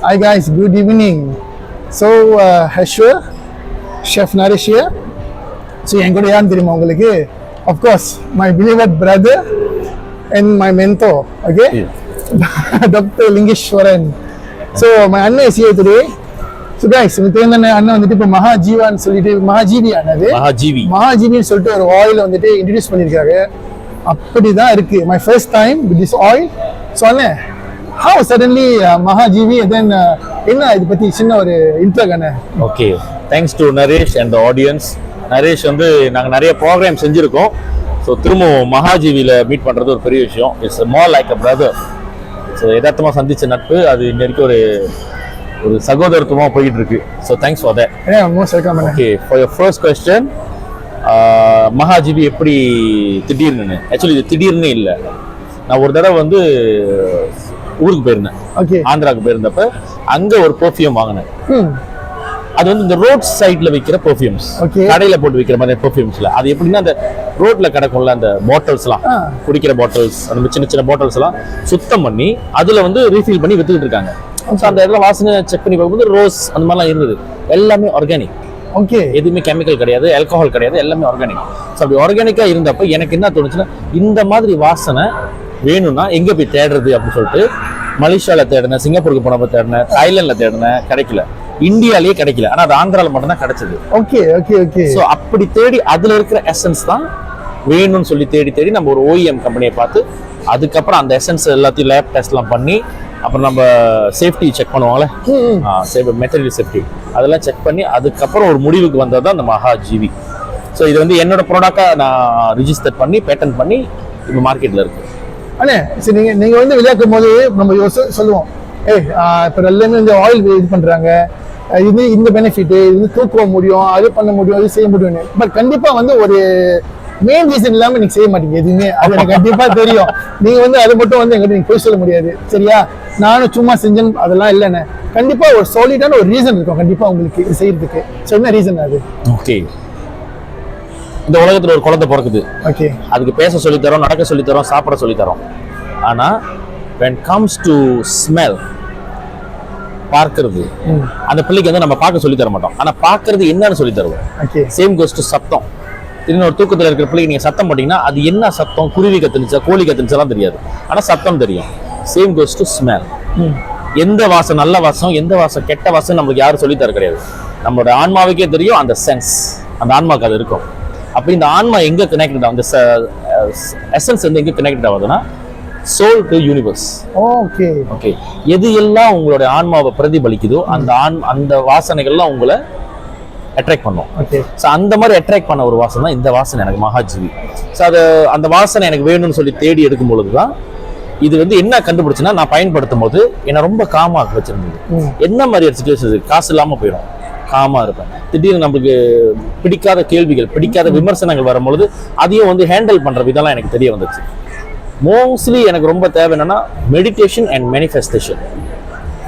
Hi guys, good evening. So, Ashwar, Chef Naresh here. So, என்கூட யாருன்னு தெரியுமா உங்களுக்கு? Of course, my beloved brother and my mentor, okay? Dr. Lingeshwaran. So, my அண்ணன் is here today. So guys, உங்களுக்கு தெரிந்த அண்ணன் வந்துட்டு இப்போ மகாஜீவான்னு சொல்லிட்டு மகாஜீவி ஆனது மகாஜீவின்னு சொல்லிட்டு ஒரு ஆயில் வந்துட்டு இன்ட்ரடியூஸ் பண்ணியிருக்காரு. அப்படிதான் இருக்கு. My first time with this oil. So அண்ணன், how suddenly Mahajeevi and then என்ன இது பத்தி சின்ன ஒரு இன்ட்ரோ கண்ணே. Okay, thanks to Naresh and the audience. Naresh வந்து நாங்கள் நிறைய ப்ரோக்ராம் செஞ்சுருக்கோம். ஸோ திரும்பவும் மகாஜீவியில் மீட் பண்ணுறது ஒரு பெரிய விஷயம். It's more like a brother. So யதார்த்தமாக சந்திச்ச நட்பு அது இன்ன வரைக்கும் ஒரு சகோதரத்துவமாக போயிட்டு இருக்கு. So thanks for that. Most welcome. Okay, for your first question, மகாஜீவி எப்படி திடீர்னு? ஆக்சுவலி இது திடீர்னு இல்லை. நான் ஒரு தடவை வந்து ஊருக்கு போயிருந்தேன், ஆந்திராவுக்கு போயிருந்தப்ப அங்க ஒரு பெர்ஃப்யூம் வாங்கினேன். அது வந்து இந்த ரோட் சைட்ல விற்கிற பெர்ஃப்யூம்ஸ், கடையில போட்டு விற்கிற மாதிரி பெர்ஃப்யூம்ஸ்ல. அது எப்படின்னா அந்த ரோட்ல கிடக்கும்ல அந்த பாட்டில்ஸ் எல்லாம், குடிக்கிற பாட்டில்ஸ், அந்த சின்ன சின்ன பாட்டில்ஸ் எல்லாம் சுத்தம் பண்ணி அதுல வந்து ரீஃபில் பண்ணி வித்துக்கிட்டு இருக்காங்க. அந்த இடத்துல வாசனை செக் பண்ணி பார்க்கும்போது ரோஸ் அந்த மாதிரிலாம் இருந்தது. எல்லாமே ஆர்கானிக். ஓகே, எதுவுமே கெமிக்கல் கிடையாது, ஆல்கஹால் கிடையாது, எல்லாமே ஆர்கானிக். ஸோ அப்படி ஆர்கானிக்கா இருந்தப்ப எனக்கு என்ன தோணுச்சுன்னா, இந்த மாதிரி வாசனை வேணும்னா எங்க போய் தேடுறது அப்படின்னு சொல்லிட்டு மலேசியால தேடினேன், சிங்கப்பூருக்கு போனப்ப தேடினேன், தாய்லாந்துல தேடினேன், கிடைக்கல. இந்தியாலேயே கிடைக்கல, ஆனா அது ஆந்திரால மட்டும் தான் கிடைச்சது. Okay okay okay. ஸோ அப்படி தேடி அதுல இருக்கிற எசன்ஸ் தான் வேணும்னு சொல்லி தேடி தேடி நம்ம ஒரு OEM கம்பெனியை பார்த்து அதுக்கப்புறம் அந்த எசன்ஸ் எல்லாத்தையும் லேப் டெஸ்ட்லாம் பண்ணி அப்புறம் நம்ம சேஃப்டி செக் பண்ணுவாங்களே, மெட்டீரியல் சேஃப்டி, அதெல்லாம் செக் பண்ணி அதுக்கப்புறம் ஒரு முடிவுக்கு வந்தது தான் அந்த மகாஜீவி. ஸோ இது வந்து என்னோட ப்ராடக்டா நான் ரிஜிஸ்டர் பண்ணி பேட்டன் பண்ணி இப்போ மார்க்கெட்ல இருக்கு. அண்ணே, சரி, நீங்க வந்து விளையாடும் போது நம்ம சொல்லுவோம், இப்போ எல்லாமே இந்த ஆயில் இது பண்றாங்க, இது இந்த பெனிஃபிட், இது தூக்க முடியும், அது பண்ண முடியும், அது செய்ய முடியும்னு. பட் கண்டிப்பா வந்து ஒரு மெயின் ரீசன் இல்லாம நீங்க செய்ய மாட்டீங்க எதுவுமே. அது எனக்கு கண்டிப்பா தெரியும். நீங்க வந்து அது மட்டும் வந்து எங்கிட்ட நீங்க போய் சொல்ல முடியாது, சரியா? நானும் சும்மா செஞ்சேன் அதெல்லாம் இல்லைண்ணே. கண்டிப்பா ஒரு சாலிடான ஒரு ரீசன் இருக்கும் கண்டிப்பா உங்களுக்கு இது செய்யறதுக்கு. ஸோ என்ன ரீசன் அது? ஓகே, இந்த உலகத்துல ஒரு குழந்தை பிறக்குது. ஓகே, அதுக்கு பேச சொல்லித்தரோம், நடக்க சொல்லித்தரோம், சாப்பிட சொல்லித்தரோம். ஆனா when comes to smell, பார்க்கிறது, அந்த பிள்ளைக்கு வந்து நம்ம பார்க்க சொல்லி தர மாட்டோம், ஆனா பார்க்கிறது என்னன்னு சொல்லி தருவோம். ஓகே, சேம் கோஸ் டு சத்தம். இன்னொரு தூக்கத்துல இருக்கிற பிள்ளைக்கு நீங்க சத்தம் போட்டீங்கன்னா அது என்ன சத்தம், குருவி கத்துனுச்சா கோழி கத்துனுச்சாலாம் தெரியாது, ஆனா சத்தம் தெரியும். Same goes to smell. எந்த வாசம் நல்ல வாசம், எந்த வாசம் கெட்ட வாசம் நம்மளுக்கு யாரும் சொல்லி தர கிடையாது. நம்மளோட ஆன்மாவுக்கே தெரியும். அந்த சென்ஸ் அந்த ஆன்மாவுக்கு அது இருக்கும். அப்ப இந்த ஆன்மா எங்க கனெக்டட், அந்த எசன்ஸ் வந்து எங்க கனெக்டட் ஆகுதுன்னா soul to universe. Okay okay, எது எல்லாம் உங்களுடைய ஆன்மாவை பிரதிபலிக்குதோ அந்த வாசனைகள்லாம் உங்களை அட்ராக்ட் பண்ணும். ஸோ அந்த மாதிரி அட்ராக்ட் பண்ண ஒரு வாசனை தான் இந்த வாசனை, எனக்கு மகாஜீவி. ஸோ அந்த வாசனை எனக்கு வேணும்னு சொல்லி தேடி எடுக்கும் பொழுது தான் இது வந்து என்ன கண்டுபிடிச்சுன்னா, நான் பயன்படுத்தும் போது என்னை ரொம்ப காமாக வச்சிருந்தது. என்ன மாதிரி சுச்சுவேஷன், காசு இல்லாமல் போயிடும், காமா இருப்பேன். திடீர்னு நம்மளுக்கு பிடிக்காத கேள்விகள், பிடிக்காத விமர்சனங்கள் வரும்பொழுது அதையும் வந்து ஹேண்டில் பண்ற விதம்லாம் எனக்கு தெரிய வந்துச்சு. மோஸ்ட்லி எனக்கு ரொம்ப தேவை என்னன்னா meditation and manifestation.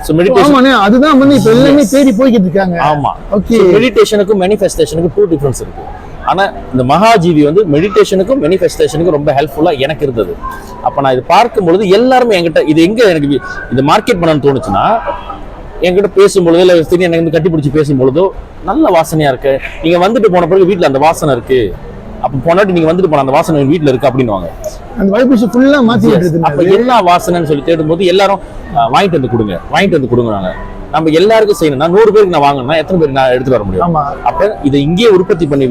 So meditation அதுதான் வந்து இப்ப எல்லாமே தேடி போயிட்டு இருக்காங்க. ஆமா, ஓகே. மெடிடேஷனுக்கும் மேனிஃபெஸ்டேஷனுக்கும் 2 டிஃபரன்ஸ் இருக்கு. ஆனா இந்த மகாஜீவி வந்து மெடிடேஷனுக்கும் மேனிஃபெஸ்டேஷனுக்கும் ரொம்ப ஹெல்ப்ஃபுல்லா எனக்கு இருந்தது. அப்ப நான் இது பார்க்கும் பொழுது எல்லாருமே என்கிட்ட இது எங்க எனக்கு இந்த மார்க்கெட் பண்ணணும்னு தோணுச்சுன்னா, என்கிட்ட பேசும்பொழுது இல்லை திடீர்னு எனக்கு வந்து கட்டிப்பிடிச்சு பேசும்பொழுதோ நல்ல வாசனையா இருக்கு, நீங்க வந்துட்டு போன பிறகு வீட்டுல அந்த வாசனை இருக்கு, அப்ப போனாட்டி நீங்க வந்துட்டு போன அந்த வாசனை வீட்டுல இருக்கு அப்படின்னுவாங்க. அந்த வைப்ரேஷன் ஃபுல்லா மாத்திடுது. அப்ப என்ன வாசனைன்னு சொல்லி தேடும்போது எல்லாரும் வாங்கிட்டு வந்து கொடுங்க. நம்ம எல்லாருக்கும் செய்யணும்னா 100 பேருக்கு நான் வாங்கணும்னா எத்தனை பேருக்கு நான் எடுத்துட்டு வர முடியும்? அப்ப இதை இங்கேயே உற்பத்தி பண்ணி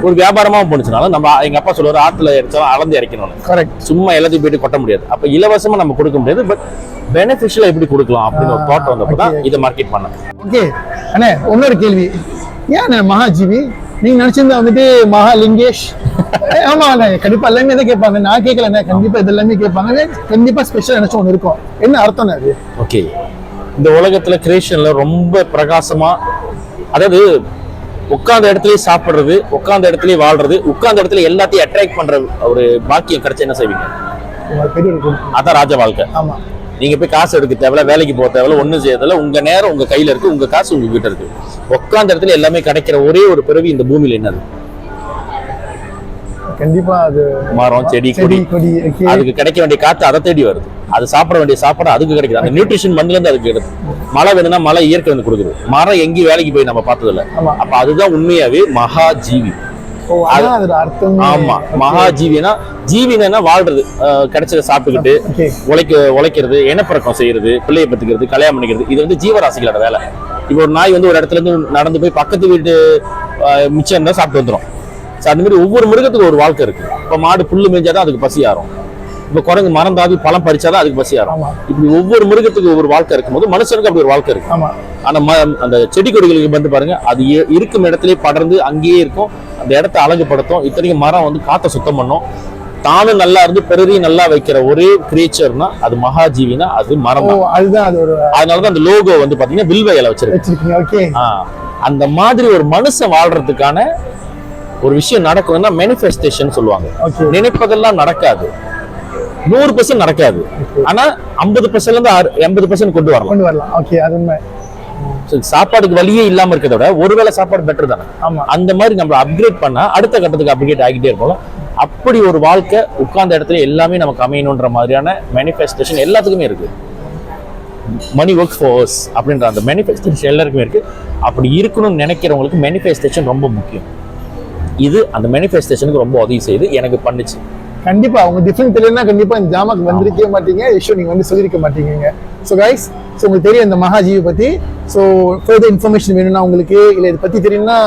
ஒரு வியாபாரமா போனுச்சுனாலும் நம்ம எங்க அப்பா சொல்லுவாரு, ஆத்துல இறைச்சாலும் அளந்து இறைக்கணும். கரெக்ட். சும்மா எல்லாத்தையும் போயிட்டு கொட்ட முடியாது. அப்ப இலவசமா நம்ம கொடுக்க முடியாது, பட் பெனிஃபிஷியலா எப்படி கொடுக்கலாம் அப்படின்னு ஒரு தாட் வந்தப்பதான் இதை மார்க்கெட் பண்ணேன். ஓகே அண்ணே, இன்னொரு கேள்வி. ஏன் மகாஜீவி நீங்க நினைச்சிருந்தா வந்துட்டு மகாலிங்கேஷ்? ஆமா அண்ணே, கண்டிப்பா எல்லாமே தான் கேட்பாங்க. நான் கேட்கல, கண்டிப்பா இது எல்லாமே கேட்பாங்க. கண்டிப்பா ஸ்பெஷல் நினைச்சு ஒன்று இருக்கும். என்ன அர்த்தம் அது? ஓகே, இந்த உலகத்துல கிரியேஷன்ல ரொம்ப பிரகாசமா, அதாவது உட்கார்ந்த இடத்துலயே சாப்பிடுறது, உட்கார்ந்த இடத்துலயே வாழ்றது, உட்கார்ந்த இடத்துல எல்லாத்தையும் அட்ராக்ட் பண்ற ஒரு பாக்கியம் கிடைச்சா என்ன செய்வீங்க? அதான் ராஜ வாழ்க்கை. ஆமா, நீங்க போய் காசு எடுக்க தேவையில்ல, வேலைக்கு போக தேவையில்ல, ஒண்ணும் செய்ய தேவையில்ல. உங்க நேரம் உங்க கையில இருக்கு, உங்க காசு உங்க கிட்ட இருக்கு. உட்கார்ந்த இடத்துல எல்லாமே கிடைக்கிற ஒரே ஒரு பிறவி இந்த பூமியில என்னது? கண்டிப்பா அது மரம் செடி கொடி கொடி okay. அதுக்கு கிடைக்க வேண்டிய காத்து அதை தேடி வருது, அது சாப்பிட வேண்டிய சாப்பாடு அதுக்கு கிடைக்குது, அந்த நியூட்ரிஷன் மண்ணுல இருந்து அதுக்கு கிடைக்குது. மழை வேணும்னா மழை இயற்கை வந்து கொடுக்குது, மரம் எங்கேயும் வேலைக்கு போய் நம்ம பார்த்தது இல்ல. அப்ப அதுதான் உண்மையாவே மகா ஜீவி. ஆமா, மகா ஜீவினா ஜீவினா வாழ்றது, கிடைச்சதை சாப்பிட்டுக்கிட்டு உழைக்கிறது, இனப்பெருக்கம் செய்யறது, பிள்ளையை பத்துக்கிறது, கல்யாணம் பண்ணிக்கிறது, இது வந்து ஜீவராசிகளோட வேலை. இப்போ ஒரு நாய் வந்து ஒரு இடத்துல இருந்து நடந்து போய் பக்கத்து வீட்டு மிச்சம் இருந்தா சாப்பிட்டு வந்துடும். அந்த மாதிரி ஒவ்வொரு மிருகத்துக்கு ஒரு வாழ்க்கை இருக்கு. இப்ப மாடு புல்லு மேய்ஞ்சாதான் அதுக்கு பசி ஆறும், இப்ப குரங்கு மரம் தாவி பழம் பறிச்சாதான் அதுக்கு பசி ஆறும். இப்படி ஒவ்வொரு மிருகத்துக்கு ஒவ்வொரு வாழ்க்கை இருக்கும்போது மனுஷனுக்கு அப்படி ஒரு வாழ்க்கை இருக்கு. ஆனா அந்த செடி கொடிகளுக்கு வந்து பாருங்க, அது இருக்கும் இடத்திலே படர்ந்து அங்கேயே இருக்கும், அந்த இடத்த அழகுபடுத்தும். இத்தனைக்கும் மரம் வந்து காத்த சுத்தம் பண்ணும், தானும் நல்லா இருந்து பிறரையும் நல்லா வைக்கிற ஒரே கிரியேச்சர்னா அது மகாஜீவினா அது மரம். அதனாலதான் அந்த லோகோ வந்து பாத்தீங்கன்னா வில்வ இலை வச்சிருக்கு. அந்த மாதிரி ஒரு மனுஷன் வாழ்றதுக்கான ஒரு விஷயம் நடக்குதுன்னா மேனிஃபெஸ்டேஷன் சொல்லுவாங்க. நினைப்பதெல்லாம் நடக்காது, 100% நடக்காது, ஆனா 50% இருந்து 80% கொண்டு வரலாம். சாப்பாடுக்கு வழியே இல்லாம இருக்கிறத விட ஒருவேளை சாப்பாடு பெட்டர் தானே. அந்த மாதிரி நம்ம அப்கிரேட் பண்ணா அடுத்த கட்டத்துக்கு அப்கிரேட் ஆகிட்டே இருப்போம். அப்படி ஒரு வாழ்க்கை உட்கார்ந்த இடத்துல எல்லாமே நமக்கு அமையணுன்ற மாதிரியான மேனிஃபெஸ்டேஷன் எல்லாத்துக்குமே இருக்கு. மணி ஒர்க் ஃபோர்ஸ் அப்படின்ற அந்த மேனிஃபெஸ்டேஷன் எல்லாருக்குமே இருக்கு. அப்படி இருக்கணும்னு நினைக்கிறவங்களுக்கு மேனிஃபெஸ்டேஷன் ரொம்ப முக்கியம். இது அந்த மேனிஃபெஸ்டேஷனுக்கு ரொம்ப உதவி செய்து எனக்கு பண்ணுச்சு. கண்டிப்பா அவங்க டிஃபரெண்ட் தெரியலன்னா கண்டிப்பா இந்த ஜாமாக்கு வந்திருக்கவே மாட்டீங்க, இஷ்யூ நீங்க வந்து சொல்லிருக்க மாட்டீங்க. ஸோ கைஸ், ஸோ உங்களுக்கு தெரியும் இந்த மகாஜீவி பத்தி. ஸோ ஃபர்தர் இன்ஃபர்மேஷன் வேணும்னா உங்களுக்கு, இல்லை இதை பத்தி தெரியும்னா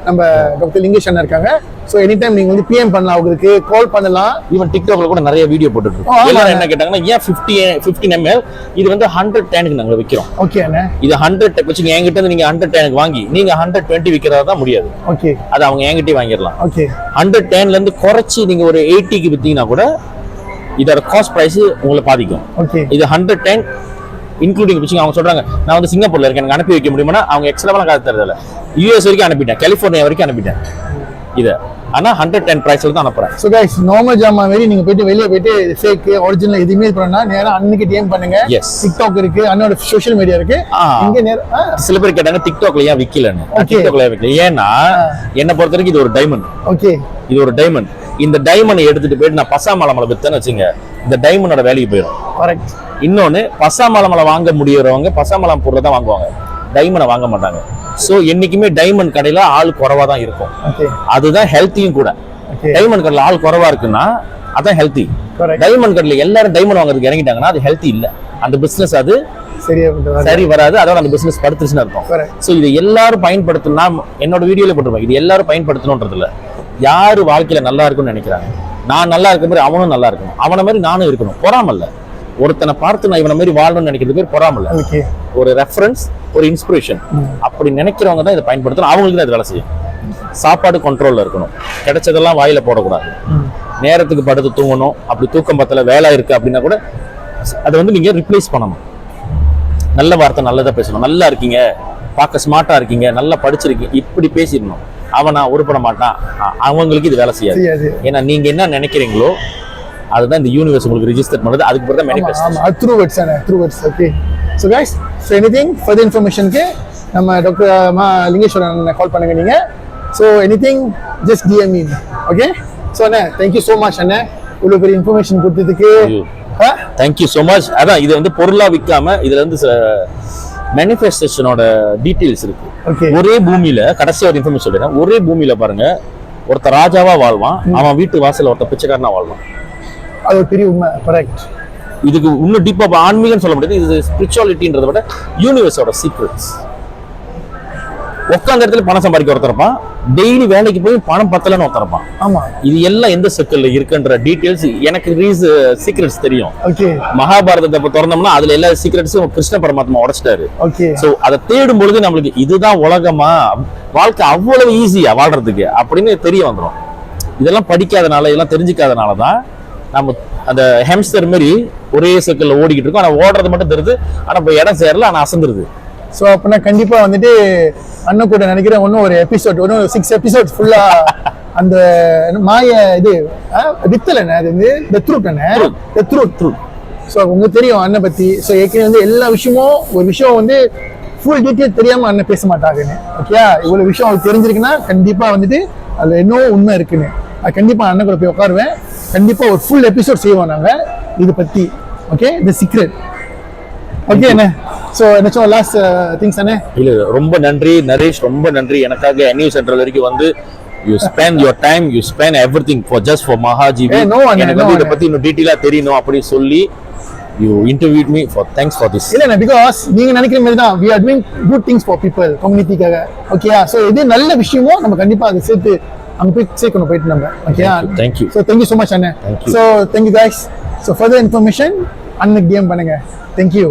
நம்ம டாக்டர் லிங்கேஷ் அண்ணா இருக்காங்க. ஸோ எனி டைம் நீங்க வந்து பிஎம் பண்ணலாம், அவங்களுக்கு கால் பண்ணலாம். ஈவன் டிக்டாக்ல கூட நிறைய வீடியோ போட்டுட்டு இருக்கோம். எல்லாரும் என்ன கேட்டாங்கன்னா, ஏன் 15 ml இது வந்து 100 டேனுக்கு நாங்க விற்கிறோம். ஓகே அண்ணா, இது 100 வச்சுங்க, என்கிட்ட இருந்து நீங்க 100 டேனுக்கு வாங்கி நீங்க 120 விற்கிறதா தான் முடியாது. ஓகே, அது அவங்க என்கிட்டயே வாங்கிடலாம். ஓகே, 100 டேன்ல இருந்து குறைச்சி நீங்க ஒரு 80க்கு வித்தீங்கன்னா கூட இதோட காஸ்ட் பிரைஸ் உங்களை பாதிக்கும். ஓகே, இது 100 டேன் இன்க்ளூடிங் வச்சுங்க. அவங்க சொல்றாங்க நான் வந்து சிங்கப்பூர்ல இருக்கேன், எனக்கு அனுப்பி வைக்க முடியுமா? அவங்க எக்ஸ்ட்ராவெல்லாம் காசு தரதில்ல, யூஎஸ் வரைக்கும் அனுப்பிட்டேன், கலிபோர்னியா வரைக்கும் அனுப்பிட்டேன் இதை. ஆனா 110 பிரைஸ்ல தான் அனுப்புறேன். சோ गाइस, நார்மல் ஜாமா மாதிரி நீங்க போயிட்டு வெளிய போயிட்டு ஃபேக் ஒரிஜினல் எதுமே பண்ணா நேரா அன்னைக்கு டிஎம் பண்ணுங்க. டிக்டாக் இருக்கு, அண்ணோட சோஷியல் மீடியா இருக்கு. இங்க நேரா சில பேர் கேட்டாங்க டிக்டாக்ல ஏன் விக்கலன்னு. டிக்டாக்ல விக்கல ஏன்னா என்ன பொறுத்த வரைக்கும் இது ஒரு டைமண்ட். ஓகே, இது ஒரு டைமண்ட். இந்த டைமண்ட் எடுத்துட்டு போயிட்டு நான் பசாமலை வித்தேன்னு வச்சுங்க, இந்த டைமண்டோட வேல்யூ போயிடும். கரெக்ட். இன்னொன்னு, பசாமலை வாங்க முடியறவங்க பசாமலம் பொருளை தான் வாங்குவாங்க, டைமண்டை வாங்க மாட்டாங்க. சோ என்னைக்குமே டைமண்ட் கடையில ஆள் குறைவா தான் இருக்கும். அதுதான் ஹெல்த்தியும் கூட. டைமண்ட் கடையில ஆள் குறைவா இருக்குன்னா அதான் ஹெல்த்தி. டைமண்ட் கடையில எல்லாரும் டைமண்ட் வாங்குறதுக்கு இறங்கிட்டாங்கன்னா அது ஹெல்த்தி இல்ல, அந்த பிசினஸ் அது சரி வராது, அதோட அந்த பிசினஸ் படுத்துச்சுன்னு அர்த்தம். சோ இது எல்லாரும் பயன்படுத்தணும்னா, என்னோட வீடியோல போட்டுருப்பேன், இது எல்லாரும் பயன்படுத்தணும்ன்றது இல்ல, யாரு வாழ்க்கையில நல்லா இருக்கும்னு நினைக்கிறாங்க. நான் நல்லா இருக்க மாதிரி அவனும் நல்லா இருக்கணும், அவனை மாதிரி நானும் இருக்கணும். பொறாமல்ல, ஒருத்தனை பார்த்து நான் இவனை மாதிரி வாழணும்னு நினைக்கிறது பேர் பொறாமல்ல, ஒரு ரெஃபரன்ஸ், ஒரு இன்ஸ்பிரேஷன். அப்படி நினைக்கிறவங்க தான் இதை பயன்படுத்தணும், அவங்களுக்கு தான் இது வேலை செய்யும். சாப்பாடு கண்ட்ரோல்ல இருக்கணும், கிடைச்சதெல்லாம் வாயில போடக்கூடாது, நேரத்துக்கு படுத்து தூங்கணும். அப்படி தூக்கம் பத்தல வேலை இருக்கு அப்படின்னா கூட அதை வந்து நீங்க ரிப்ளேஸ் பண்ணணும். நல்ல வார்த்தை நல்லதா பேசணும், நல்லா இருக்கீங்க, பார்க்க ஸ்மார்ட்டா இருக்கீங்க, நல்லா படிச்சிருக்கீங்க, இப்படி பேசிடணும். அவனா உருப்பட மாட்டான், அவங்களுக்கு இது வேலை செய்யாது. ஏன்னா நீங்க என்ன நினைக்கிறீங்களோ அதுதான் இந்த யூனிவர்ஸ் உங்களுக்கு ரெஜிஸ்டர் பண்ணுது. அதுக்கு பிறகு தான் மேனிஃபெஸ்டேஷன். ஆமா, த்ரூ வேர்ட்ஸ் அண்ணா, through words. Okay, so guys, so anything further இன்ஃபர்மேஷனுக்கு நம்ம டாக்டர் லிங்கேஸ்வரன் கால் பண்ணுங்க நீங்க. So anything just DM me. Okay, so அண்ணா thank you so much அண்ணா, இவ்வளவு பெரிய இன்ஃபர்மேஷன் கொடுத்ததுக்கு. thank you so much. அதான் இது வந்து பொருளா விக்காம இதுல வந்து மேனிஃபெஸ்டேஷனோட டீடைல்ஸ் இருக்கு. ஒரே பூமியில கடைசி ஒரு இன்ஃபர்மேஷன் சொல்றேன். ஒரே பூமியில பாருங்க, ஒருத்தர் ராஜாவா வாழ்வான், அவன் வீட்டு வாசல்ல ஒருத்தர் பிச்சைக்காரனா வாழ்வான். அது ஒரு பெரிய உண்மை. கரெக்ட். இதுக்கு இன்னும் டீப்பா ஆன்மீகம்னு சொல்ல முடியாது, இது ஸ்பிரிச்சுவாலிட்டின்றத விட யூனிவர்ஸோட சீக்ரெட்ஸ். உட்கார்ந்த இடத்துல பணம் சம்பாதிக்க ஒருத்தரப்பான், டெய்லி வேலைக்கு போய் பணம் பத்தலன்னு ஒருத்தரப்பான். ஆமா, இது எல்லாம் எந்த சர்க்கிள்ல இருக்குன்ற டீடைல்ஸ் எனக்கு சீக்ரெட்ஸ் தெரியும். மகாபாரதத்தை திறந்தோம்னா அதுல எல்லா சீக்ரெட்ஸும் கிருஷ்ண பரமாத்மா உடைச்சிட்டாரு. சோ அதை தேடும் பொழுது நம்மளுக்கு இதுதான் உலகமா, வாழ்க்கை அவ்வளவு ஈஸியா வாழ்றதுக்கு அப்படின்னு தெரிய வந்துடும். இதெல்லாம் படிக்காதனால, இதெல்லாம் தெரிஞ்சுக்காதனாலதான் நம்ம அந்த ஹெம்ஸ்டர் மாதிரி ஒரே சர்க்கிள்ல ஓடிக்கிட்டு இருக்கோம். ஆனா ஓடுறது மட்டும் தெரியுது, ஆனா இப்போ இடம் சேரல, ஆனா அசந்துருது. ஸோ அப்படின்னா கண்டிப்பா வந்துட்டு அண்ணன் கூட நினைக்கிறேன் இன்னும் ஒரு எபிசோட், இன்னும் 6 எபிசோட் ஃபுல்லா அந்த மாய இது வித்தலண்ணே, அது வந்து த ட்ரூத். ஸோ உங்களுக்கு தெரியும் அண்ணன் பத்தி. ஸோ ஏற்கனவே வந்து எல்லா விஷயமும், ஒரு விஷயம் வந்து ஃபுல் டீட்டெயில் தெரியாம அண்ணன் பேச மாட்டாங்கன்னு. ஓகே, இவ்வளவு விஷயம் அவங்களுக்கு தெரிஞ்சிருக்குன்னா கண்டிப்பா வந்துட்டு அதுல இன்னும் உண்மை இருக்குன்னு. கண்டிப்பா அண்ணன் கூட போய் உட்காருவேன். கண்டிப்பா ஒரு ஃபுல் எபிசோட் செய்வோம் நாங்க இது பத்தி. ஓகே, தி சீக்ரெட். ஓகே அண்ணே. ஸோ ஏதாச்சும் லாஸ்ட் திங்ஸ் அண்ணே? இல்ல, ரொம்ப நன்றி நரேஷ், ரொம்ப நன்றி. எனக்காக NU சென்ட்ரல் வரைக்கும் வந்து you spend your time, you spend everything for just for Mahajeevi. Hey, no one, எனக்கு வந்து இத பத்தி இன்னும் டீடைலா தெரியணும் அப்படி சொல்லி you interviewed me for thanks for this. இல்ல பிகாஸ் நீங்க நினைக்கிற மாதிரி தான் we are doing good things for people, கம்யூனிட்டிக்காக. ஓகேயா? ஸோ எது நல்ல விஷயமோ நம்ம கண்டிப்பா அதை சேர்த்து அங்க போய் சேர்க்கணும் போயிட்டு நம்ம. ஓகேயா? Thank you. So thank you so much அண்ணே. Thank you. So thank you guys. So further information அன்னைக்கு DM பண்ணுங்க. தேங்க்யூ.